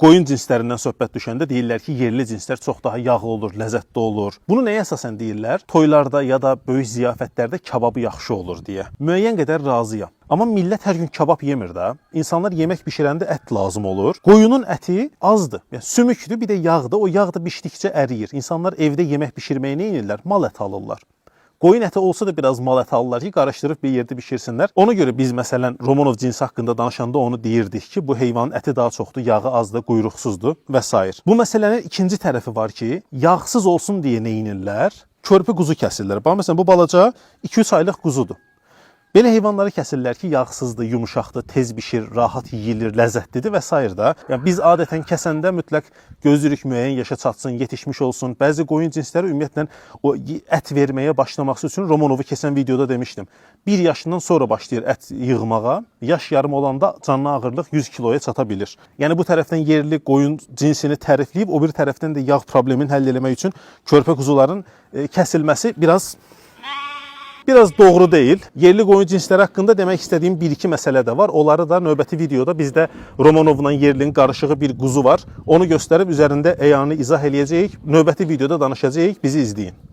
qoyun cinslərindən söhbət düşəndə deyirlər ki, yerli cinslər çox daha yağlı olur, ləzzətli olur. Bunu nəyə əsasən deyirlər? Toylarda ya da böyük ziyafətlərdə kababı yaxşı olur deyə. Müəyyən qədər razıyam. Amma millət hər gün kabab yemir də. İnsanlar yemək bişirəndə ət lazım olur. Qoyunun əti azdır. Yəni sümükdür, bir də yağdır. O yağ da bişdikcə əriyir. İnsanlar evdə yemək bişirməyi nə edirlər? Mal əti alırlar. Qoyun əti olsa da biraz mal əti alırlar ki, qarışdırıb bir yerdə bişirsinlər. Ona görə biz məsələn Romanov cinsi haqqında danışanda onu deyirdik ki, bu heyvanın əti daha çoxdur, yağı azdır, quyruqsuzdur və s. Bu məsələnin ikinci tərəfi var ki, yağsız olsun deyə nə edirlər? Körpə quzu kəsirlər. Bax məsələn bu balaca 2-3 aylıq quzudur. Belə heyvanları kəsirlər ki, yağsızdır, yumuşaqdır, tez bişir, rahat yeyilir, ləzzətlidir və s. da. Yəni biz adətən kəsəndə mütləq gözləyirik müəyyən yaşa çatsın, yetişmiş olsun. Bəzi qoyun cinsləri ümumiyyətlə o ət verməyə başlamaq üçün Romanovu keçən videoda demişdim. 1 yaşından sonra başlayır ət yığmağa. Yaş yarım olanda canlı ağırlıq 100 kiloya çata bilir. Yəni bu tərəfdən yerli qoyun cinsini tərifləyib, o bir tərəfdən də yağ problemini həll etmək üçün körpə quzuların kəsilməsi biraz doğru deyil. Yerli qoyun cinsləri haqqında demək istədiyim 1-2 məsələ də var. Onları da növbəti videoda bizdə Romanovla yerlinin qarışığı bir quzu var. Onu göstərib üzərində əyanı izah eləyəcəyik. Növbəti videoda danışacağıq. Bizi izləyin.